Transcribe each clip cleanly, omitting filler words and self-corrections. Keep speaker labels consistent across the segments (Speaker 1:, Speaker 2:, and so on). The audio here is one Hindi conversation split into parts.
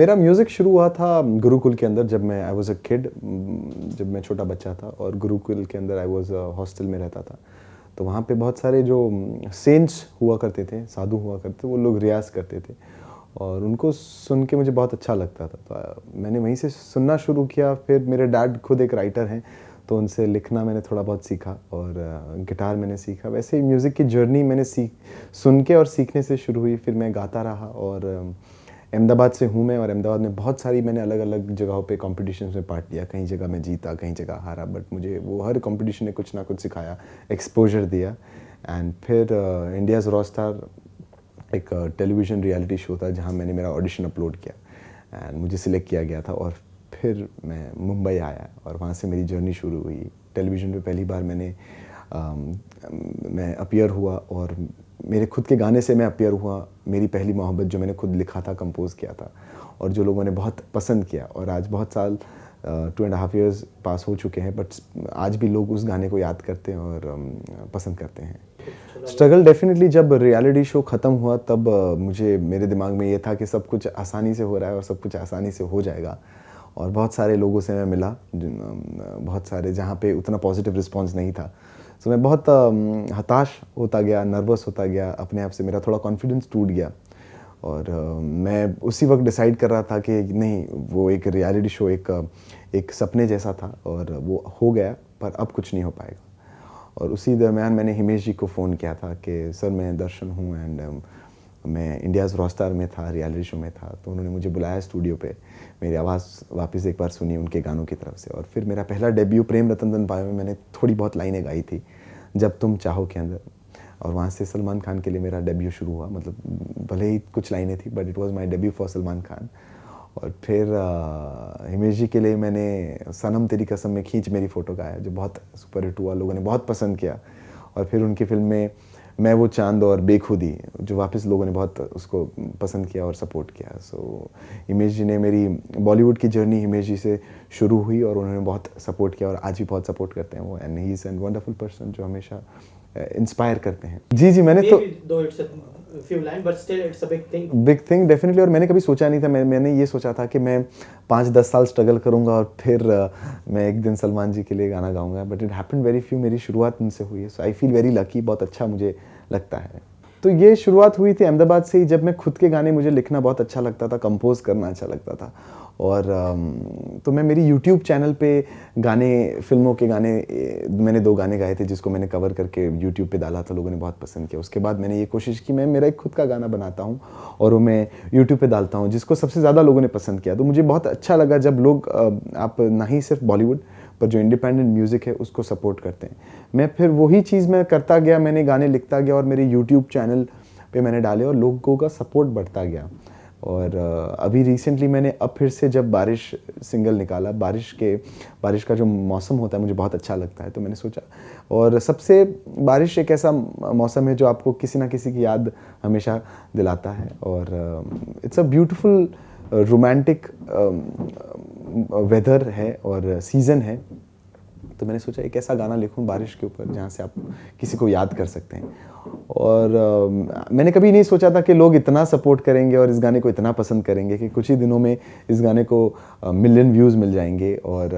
Speaker 1: मेरा म्यूज़िक शुरू हुआ था गुरुकुल के अंदर जब मैं आई वाज़ अ किड, जब मैं छोटा बच्चा था और गुरुकुल के अंदर आई वाज़ हॉस्टल में रहता था। तो वहाँ पे बहुत सारे जो सेंट्स हुआ करते थे, साधु हुआ करते थे, वो लोग रियाज़ करते थे और उनको सुन के मुझे बहुत अच्छा लगता था। तो मैंने वहीं से सुनना शुरू किया। फिर मेरे डैड खुद एक राइटर हैं, तो उनसे लिखना मैंने थोड़ा बहुत सीखा और गिटार मैंने सीखा। वैसे ही म्यूज़िक की जर्नी मैंने सुन के और सीखने से शुरू हुई। फिर मैं गाता रहा और अहमदाबाद से हूँ मैं और अहमदाबाद में बहुत सारी मैंने अलग-अलग जगहों पे कॉम्पिटिशन्स में पार्ट लिया। कहीं जगह मैं जीता, कहीं जगह हारा, बट मुझे वो हर कॉम्पिटिशन ने कुछ ना कुछ सिखाया, एक्सपोज़र दिया। एंड फिर इंडियाज़ रॉक स्टार एक टेलीविज़न रियलिटी शो था जहाँ मैंने मेरा ऑडिशन अपलोड किया एंड मुझे सिलेक्ट किया गया था और फिर मैं मुंबई आया और वहाँ से मेरी जर्नी शुरू हुई। टेलीविज़न पे पहली बार मैं अपीयर हुआ और मेरे खुद के गाने से मैं अपीयर हुआ। मेरी पहली मोहब्बत जो मैंने खुद लिखा था, कंपोज़ किया था और जो लोगों ने बहुत पसंद किया और आज बहुत साल 2.5 इयर्स पास हो चुके हैं, बट आज भी लोग उस गाने को याद करते हैं और पसंद करते हैं। स्ट्रगल डेफ़िनेटली जब रियलिटी शो ख़त्म हुआ तब मुझे मेरे दिमाग में ये था कि सब कुछ आसानी से हो रहा है और सब कुछ आसानी से हो जाएगा और बहुत सारे लोगों से मैं मिला बहुत सारे जहाँ पे उतना पॉजिटिव रिस्पॉन्स नहीं था। तो मैं बहुत हताश होता गया, नर्वस होता गया, अपने आप से मेरा थोड़ा कॉन्फिडेंस टूट गया और मैं उसी वक्त डिसाइड कर रहा था कि नहीं, वो एक रियलिटी शो एक सपने जैसा था और वो हो गया पर अब कुछ नहीं हो पाएगा। और उसी दरमियान मैंने हिमेश जी को फ़ोन किया था कि सर मैं दर्शन हूँ एंड मैं इंडियाज़ रॉक स्टार में था, रियलिटी शो में था। तो उन्होंने मुझे बुलाया स्टूडियो पे, मेरी आवाज़ वापस एक बार सुनी उनके गानों की तरफ से और फिर मेरा पहला डेब्यू प्रेम रतन धन पायो में मैंने थोड़ी बहुत लाइनें गाई थी, जब तुम चाहो के अंदर। और वहाँ से सलमान खान के लिए मेरा डेब्यू शुरू हुआ। मतलब भले ही कुछ लाइनें थी but it was my debut for Salman Khan. और फिर हिमेश जी के लिए मैंने सनम तेरी कसम में खींच मेरी फ़ोटो गाया जो बहुत सुपर हिट हुआ, लोगों ने बहुत पसंद किया। और फिर उनकी फ़िल्म में मैं वो चाँद और बेखुदी जो वापस लोगों ने बहुत उसको पसंद किया और सपोर्ट किया। सो हिमेश जी ने मेरी बॉलीवुड की जर्नी हिमेश जी से शुरू हुई और उन्होंने बहुत सपोर्ट किया और आज भी बहुत सपोर्ट करते हैं वो and he is an wonderful person जो हमेशा इंस्पायर करते हैं। जी, मैंने तो बिग थिंग डेफिनेटली। और मैंने कभी सोचा नहीं था, मैंने ये सोचा था कि मैं 5-10 साल स्ट्रगल करूँगा और फिर मैं एक दिन सलमान जी के लिए गाना गाऊँगा, but it happened very few. मेरी शुरुआत उनसे हुई है, सो आई फील वेरी लकी। बहुत अच्छा मुझे लगता है। तो ये शुरुआत हुई थी अहमदाबाद से ही, जब मैं खुद के गाने, मुझे लिखना बहुत अच्छा लगता था, कंपोज़ करना अच्छा लगता था और तो मैं मेरी यूट्यूब चैनल पे गाने, फ़िल्मों के गाने, मैंने 2 गाने गाए थे जिसको मैंने कवर करके यूट्यूब पे डाला था, लोगों ने बहुत पसंद किया। उसके बाद मैंने ये कोशिश की मैं मेरा एक खुद का गाना बनाता हूँ और वो मैं यूट्यूब पे डालता हूँ जिसको सबसे ज़्यादा लोगों ने पसंद किया। तो मुझे बहुत अच्छा लगा जब लोग आप ना ही सिर्फ बॉलीवुड पर जो इंडिपेंडेंट म्यूज़िक है उसको सपोर्ट करते हैं। मैं फिर वही चीज़ मैं करता गया, मैंने गाने लिखता गया और मेरे यूट्यूब चैनल पे मैंने डाले और लोगों का सपोर्ट बढ़ता गया। और अभी रिसेंटली मैंने अब फिर से जब बारिश सिंगल निकाला, बारिश का जो मौसम होता है मुझे बहुत अच्छा लगता है, तो मैंने सोचा। और सबसे बारिश एक ऐसा मौसम है जो आपको किसी ना किसी की याद हमेशा दिलाता है और it's a beautiful romantic weather है और सीज़न है। तो मैंने सोचा एक ऐसा गाना लिखूं बारिश के ऊपर जहाँ से आप किसी को याद कर सकते हैं। और मैंने कभी नहीं सोचा था कि लोग इतना सपोर्ट करेंगे और इस गाने को इतना पसंद करेंगे कि कुछ ही दिनों में इस गाने को मिलियन व्यूज़ मिल जाएंगे। और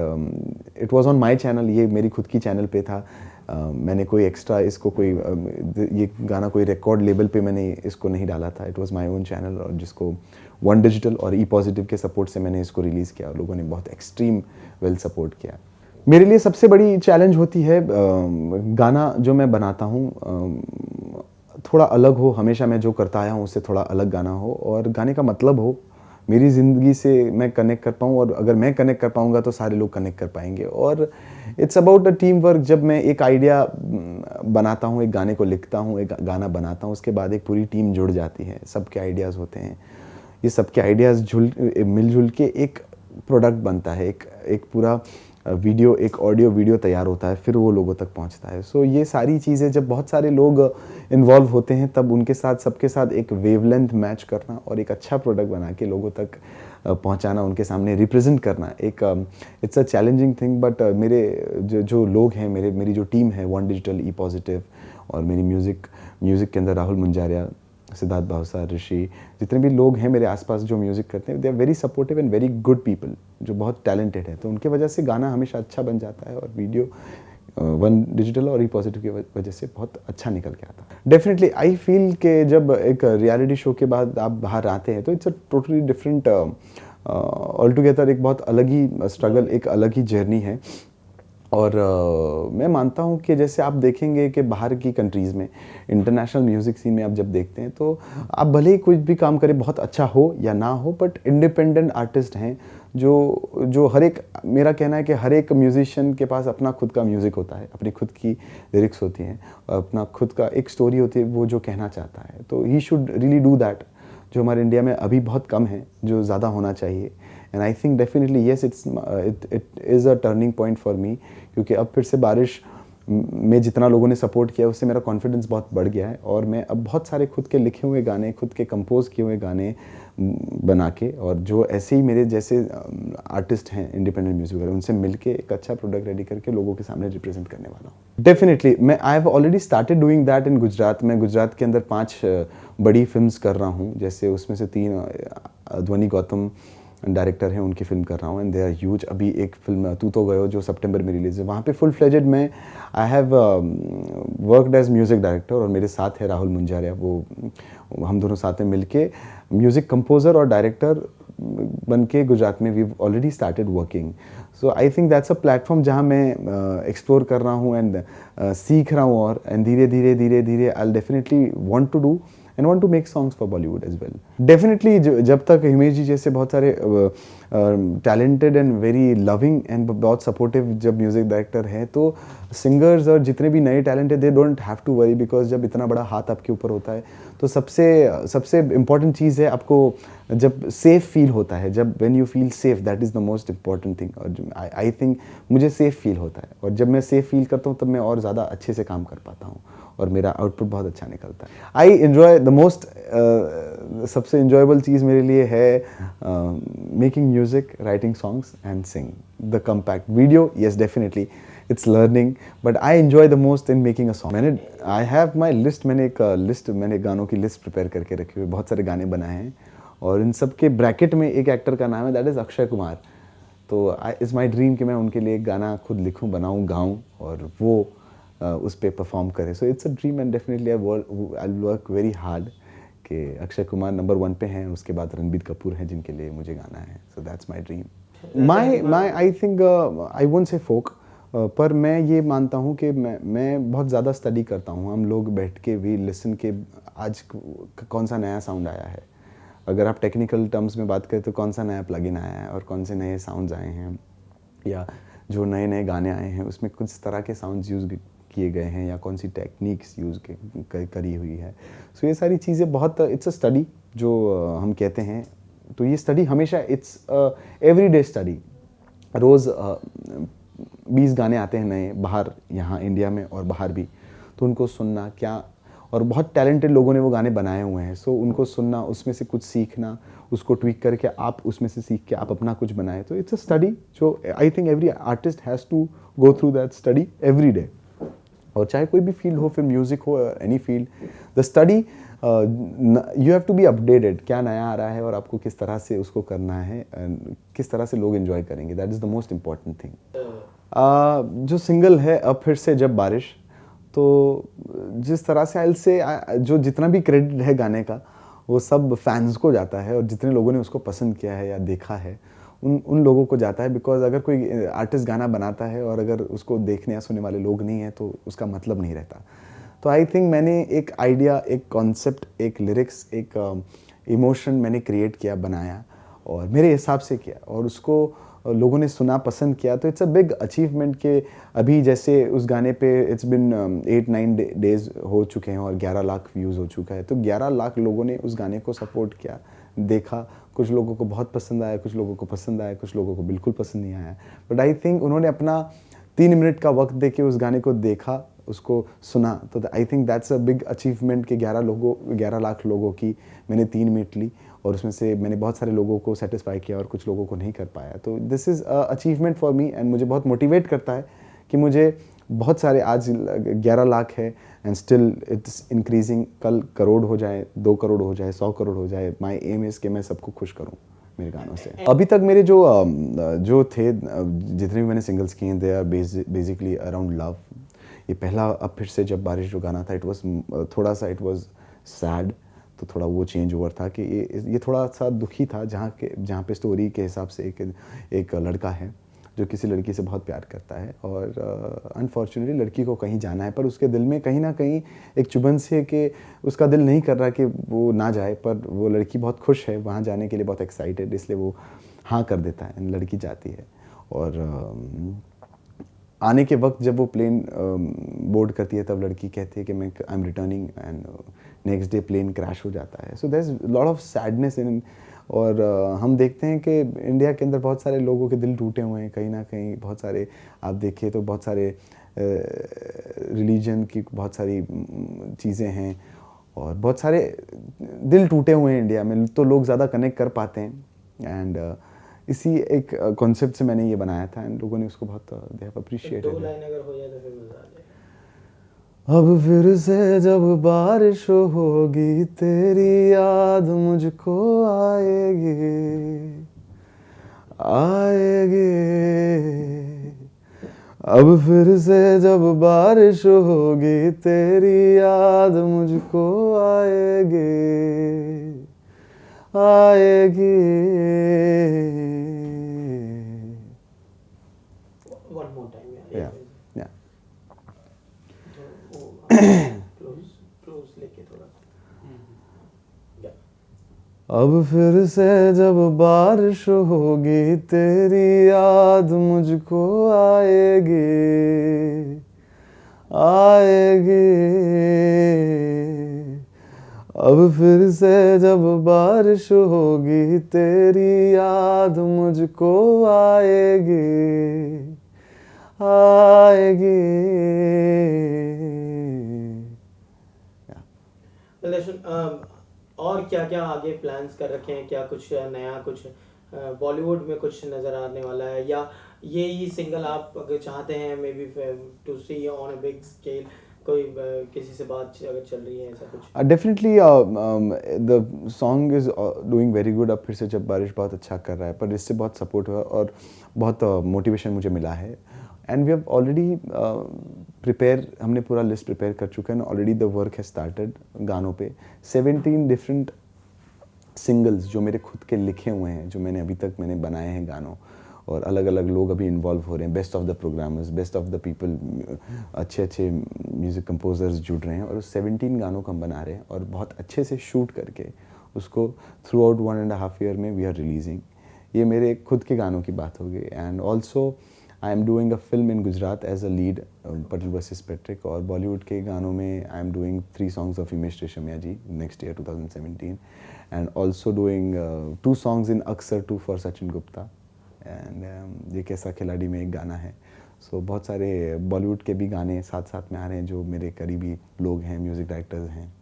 Speaker 1: it was on my channel, ये मेरी खुद की चैनल पे था। मैंने कोई एक्स्ट्रा इसको ये गाना कोई रिकॉर्ड लेबल पे मैंने इसको नहीं डाला था। It was my own channel और जिसको वन डिजिटल और ई पॉजिटिव के सपोर्ट से मैंने इसको रिलीज़ किया और लोगों ने बहुत एक्सट्रीम वेल सपोर्ट किया। मेरे लिए सबसे बड़ी चैलेंज होती है गाना जो मैं बनाता हूँ थोड़ा अलग हो, हमेशा मैं जो करता आया हूँ उससे थोड़ा अलग गाना हो और गाने का मतलब हो, मेरी ज़िंदगी से मैं कनेक्ट कर पाऊँ और अगर मैं कनेक्ट कर पाऊँगा तो सारे लोग कनेक्ट कर पाएंगे। और it's about a team work. जब मैं एक आइडिया बनाता हूँ, एक गाने को लिखता हूँ, एक गाना बनाता हूँ, उसके बाद एक पूरी टीम जुड़ जाती है, सबके आइडियाज़ होते हैं, ये सबके आइडियाज़ मिलजुल के एक प्रोडक्ट बनता है, एक पूरा वीडियो, एक ऑडियो वीडियो तैयार होता है, फिर वो लोगों तक पहुंचता है। सो ये सारी चीज़ें जब बहुत सारे लोग इन्वॉल्व होते हैं तब उनके साथ, सबके साथ एक वेवलेंथ मैच करना और एक अच्छा प्रोडक्ट बना के लोगों तक पहुंचाना, उनके सामने रिप्रेजेंट करना, एक it's a challenging thing. But मेरे जो लोग हैं, मेरी जो टीम है वन डिजिटल, ई पॉजिटिव और मेरी म्यूज़िक के अंदर राहुल मुंजारिया, सिद्धार्थ भावसार, ऋषि, जितने भी लोग हैं मेरे आसपास जो म्यूज़िक करते हैं, they are very supportive and very good people, जो बहुत टैलेंटेड है। तो उनके वजह से गाना हमेशा अच्छा बन जाता है और वीडियो वन डिजिटल और ई पॉजिटिव की वजह से बहुत अच्छा निकल के आता है। डेफिनेटली आई फील कि जब एक रियलिटी शो के बाद आप बाहर आते हैं तो it's a totally different, all together एक बहुत अलग ही स्ट्रगल, एक अलग ही जर्नी है। और मैं मानता हूँ कि जैसे आप देखेंगे कि बाहर की कंट्रीज़ में इंटरनेशनल म्यूज़िक सीन में आप जब देखते हैं तो आप भले ही कुछ भी काम करें, बहुत अच्छा हो या ना हो, बट इंडिपेंडेंट आर्टिस्ट हैं जो हर एक, मेरा कहना है कि हर एक म्यूजिशियन के पास अपना खुद का म्यूज़िक होता है, अपनी खुद की लिरिक्स होती हैं, अपना खुद का एक स्टोरी होती है, वो जो कहना चाहता है। तो he should really do that, जो हमारे इंडिया में अभी बहुत कम है, जो ज़्यादा होना चाहिए। And I think definitely yes, it is a turning point for me, क्योंकि अब फिर से बारिश में जितना लोगों ने सपोर्ट किया उससे मेरा कॉन्फिडेंस बहुत बढ़ गया है और मैं अब बहुत सारे खुद के लिखे हुए गाने, खुद के कंपोज किए हुए गाने बना के, और जो ऐसे ही मेरे जैसे आर्टिस्ट हैं इंडिपेंडेंट म्यूजिक वगैरह, उनसे मिलके एक अच्छा प्रोडक्ट रेडी करके लोगों के सामने रिप्रेजेंट करने वाला हूँ। डेफिनेटली मैं I have already started doing that in Gujarat. मैं गुजरात के अंदर 5 बड़ी फिल्म्स कर रहा हूँ, जैसे उसमें से 3 ध्वनि गौतम डायरेक्टर हैं, उनकी फिल्म कर रहा हूँ एंड दे आर ह्यूज। अभी एक फिल्म तू तो गयो जो सितंबर में रिलीज है, वहाँ पे फुल फ्लेजेड में I have worked as music director, और मेरे साथ है राहुल मुंजारिया, वो हम दोनों साथ में मिलके म्यूज़िक कंपोज़र और डायरेक्टर बन के गुजरात में we already started working. So I think that's a platform जहाँ मैं एक्सप्लोर कर रहा हूँ एंड सीख रहा हूँ, और एंड धीरे धीरे धीरे धीरे I definitely want to do and want to make songs for Bollywood as well. Definitely जब तक हिमेश जी जैसे बहुत सारे talented and very loving and बहुत सपोर्टिव जब म्यूज़िक डायरेक्टर हैं, तो सिंगर्स और जितने भी नए टैलेंट है they don't have to worry, because जब इतना बड़ा हाथ आपके ऊपर होता है तो सबसे इम्पॉर्टेंट चीज़ है आपको जब सेफ फील होता है, जब when you feel safe, that is the most important thing. और आई थिंक मुझे सेफ फील होता है, और जब मैं सेफ फील करता हूँ तब मैं और ज़्यादा अच्छे से काम कर पाता हूँ और मेरा आउटपुट बहुत अच्छा निकलता है। आई इन्जॉय द मोस्ट, सबसे इन्जॉयबल चीज़ मेरे लिए है making music, writing songs and Singh the compact video. Yes definitely it's learning, but I enjoy the most in making a song. I have my list, मैंने एक लिस्ट, मैंने गानों की लिस्ट प्रिपेयर करके रखी हुई, बहुत सारे गाने बनाए हैं, और इन सब के ब्रैकेट में एक एक्टर का नाम है, दैट इज़ अक्षय कुमार। तो इट्स माई ड्रीम कि मैं उनके लिए एक गाना खुद लिखूँ, बनाऊँ, गाऊँ और वो उस पर परफॉर्म करें। So it's a dream and definitely I work very hard कि अक्षय कुमार नंबर 1 पे हैं, उसके बाद रणबीर कपूर हैं जिनके लिए मुझे गाना है। So that's my dream. My I think I won't say folk, पर मैं ये मानता हूँ कि मैं बहुत ज़्यादा स्टडी करता हूँ। हम लोग बैठ के भी लिसन के आज कौन सा नया साउंड आया है, अगर आप टेक्निकल टर्म्स में बात करें तो कौन सा नया प्लगइन आया है और कौन से नए साउंड्स आए हैं, या जो नए नए गाने आए हैं उसमें कुछ तरह के साउंड्स यूज़ किए गए हैं, या कौन सी टेक्निक्स यूज़ करी हुई है। सो ये सारी चीज़ें बहुत, इट्स अ स्टडी जो हम कहते हैं। तो ये स्टडी हमेशा इट्स एवरीडे स्टडी। रोज़ 20 गाने आते हैं नए बाहर, यहाँ इंडिया में और बाहर भी, तो उनको सुनना क्या, और बहुत टैलेंटेड लोगों ने वो गाने बनाए हुए हैं, सो उनको सुनना, उसमें से कुछ सीखना, उसको ट्वीक करके आप उसमें से सीख के आप अपना कुछ बनाए। तो इट्स अ स्टडी जो I think every artist has to go through that study every day. और चाहे कोई भी फील्ड हो, फिर म्यूज़िक हो और any field, the study you have to be updated, क्या नया आ रहा है और आपको किस तरह से उसको करना है, किस तरह से लोग एंजॉय करेंगे, that is the most important thing. जो सिंगल है अब फिर से जब बारिश, तो जिस तरह से आइल से जो जितना भी क्रेडिट है गाने का वो सब फैंस को जाता है, और जितने लोगों ने उसको पसंद किया है या देखा है उन लोगों को जाता है। बिकॉज अगर कोई आर्टिस्ट गाना बनाता है और अगर उसको देखने या सुनने वाले लोग नहीं हैं तो उसका मतलब नहीं रहता। तो आई थिंक मैंने एक आइडिया, एक कॉन्सेप्ट, एक लिरिक्स, एक इमोशन मैंने क्रिएट किया, बनाया और मेरे हिसाब से किया, और उसको लोगों ने सुना, पसंद किया। तो इट्स अ बिग अचीवमेंट कि अभी जैसे उस गाने पे इट्स बिन 8-9 डेज हो चुके हैं और 11 लाख व्यूज़ हो चुका है। तो 11 लाख लोगों ने उस गाने को सपोर्ट किया, देखा। कुछ लोगों को बहुत पसंद आया, कुछ लोगों को पसंद आया, कुछ लोगों को बिल्कुल पसंद नहीं आया। बट आई थिंक उन्होंने अपना 3 मिनट का वक्त दे के उस गाने को देखा, उसको सुना। तो आई think that's a big achievement कि 11 लाख लोगों की मैंने 3 मिनट ली, और उसमें से मैंने बहुत सारे लोगों को सेटिस्फाई किया और कुछ लोगों को नहीं कर पाया। तो this is a achievement for me, and मुझे बहुत मोटिवेट करता है कि मुझे बहुत सारे, आज 11 लाख है एंड स्टिल इट्स इंक्रीजिंग, कल करोड़ हो जाए, 2 करोड़ हो जाए, 100 करोड़ हो जाए, माई एम इज़ कि मैं सबको खुश करूँ मेरे गानों से। अभी तक मेरे जो थे जितने भी मैंने सिंगल्स किए, they are basically around love. ये पहला अब फिर से जब बारिश जो गाना था, इट वाज थोड़ा सा, इट वाज सैड, तो थोड़ा वो चेंज ओवर था कि ये थोड़ा सा दुखी था, जहाँ पे स्टोरी के हिसाब से एक लड़का है जो किसी लड़की से बहुत प्यार करता है और अनफॉर्चुनेटली लड़की को कहीं जाना है, पर उसके दिल में कहीं ना कहीं एक चुभन सी है कि उसका दिल नहीं कर रहा कि वो ना जाए, पर वो लड़की बहुत खुश है वहाँ जाने के लिए, बहुत एक्साइटेड, इसलिए वो हाँ कर देता है, लड़की जाती है। और आने के वक्त जब वो प्लेन बोर्ड करती है, तब लड़की कहती है कि मैं I am returning, and next day plane crash हो जाता है। So there is lot of sadness in. और हम देखते हैं कि इंडिया के अंदर बहुत सारे लोगों के दिल टूटे हुए हैं कहीं ना कहीं, बहुत सारे आप देखिए तो बहुत सारे रिलीजन की बहुत सारी चीज़ें हैं और बहुत सारे दिल टूटे हुए हैं इंडिया में, तो लोग ज़्यादा कनेक्ट कर पाते हैं। एंड इसी एक कॉन्सेप्ट से मैंने ये बनाया था एंड लोगों ने उसको बहुत दे हैव अप्रिशिएटेड।
Speaker 2: 2 लाइन अगर हो जाए तो फिर मजा आ जाए।
Speaker 1: अब फिर से जब बारिश होगी तेरी याद मुझको आएगी, आएगी। अब फिर से जब बारिश होगी तेरी याद मुझको आएगी, आएगी।
Speaker 2: One more time
Speaker 1: Yeah, yeah.
Speaker 2: Close लेके थोड़ा।
Speaker 1: अब फिर से जब बारिश होगी तेरी याद मुझको आएगी, आएगी। अब फिर से जब बारिश होगी तेरी याद मुझको आएगी, आएगी।
Speaker 2: और क्या क्या आगे प्लान्स कर रखे हैं? क्या कुछ नया, कुछ बॉलीवुड में कुछ नज़र आने वाला है, या ये ही सिंगल आप अगर चाहते हैं maybe to see on a big scale, कोई किसी से बात अगर चल रही है ऐसा कुछ?
Speaker 1: Definitely the song is doing very good. अब फिर से जब बारिश बहुत अच्छा कर रहा है, पर इससे बहुत सपोर्ट हुआ और बहुत मोटिवेशन मुझे मिला है। And we have already prepare, हमने पूरा लिस्ट प्रिपेयर कर चुका है, already the work has started गानों पे। 17 डिफरेंट सिंगल्स जो मेरे खुद के लिखे हुए हैं, जो मैंने अभी तक मैंने बनाए हैं गानों, और अलग अलग लोग अभी इन्वॉल्व हो रहे हैं, best of the programmers, best of the people, अच्छे अच्छे म्यूज़िक कंपोजर्स जुड़ रहे हैं और उस 17 गानों को हम बना रहे हैं और बहुत अच्छे से शूट करके उसको थ्रू आउट 1.5 ईयर में वी आर रिलीजिंग। ये मेरे खुद के गानों की बात होगी। And also I am doing a film in Gujarat as a lead, Patel versus Patrick. और बॉलीवुड के गानों में I am doing 3 songs of Himesh Reshammiya ji next year 2017, and also doing 2 songs in अक्सर 2 फॉर सचिन गुप्ता, एंड ये कैसा खिलाड़ी में एक गाना है। सो बहुत सारे बॉलीवुड के भी गाने साथ साथ में आ रहे हैं, जो मेरे करीबी लोग हैं, म्यूज़िक डायरेक्टर्स हैं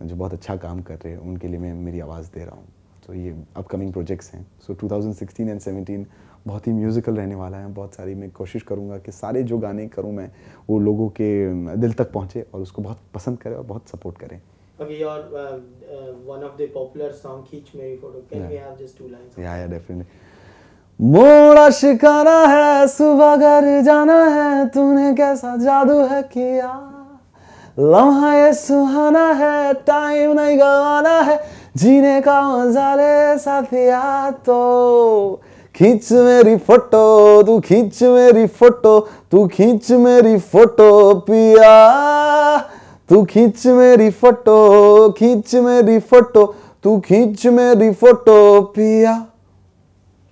Speaker 1: जो बहुत अच्छा काम कर रहे हैं, उनके लिए मैं मेरी आवाज़ दे रहा हूँ। तो ये अपकमिंग प्रोजेक्ट्स हैं। सो 2016 एंड 17 बहुत ही म्यूज़िकल रहने वाला है। बहुत सारी मैं कोशिश करूँगा कि सारे जो गाने करूँ मैं, वो लोगों के दिल तक पहुँचे और उसको बहुत पसंद करें और बहुत सपोर्ट करें।
Speaker 2: Okay, your one of the popular song "Khich Meri Photo." Can we have just 2 lines?
Speaker 1: Yeah, definitely. मोड़ा शिकारा है, सुबह घर जाना है, तूने कैसा जादू है किया, लम्हा ये सुहाना है, टाइम नहीं गवाना है, जीने का मजा ले साथिया। तो खींच मेरी फोटो, तू खींच मेरी फोटो, तू खींच मेरी फोटो पिया, तू खींच मेरी फोटो, खींच मेरी फोटो, तू खींच मेरी फोटो पिया।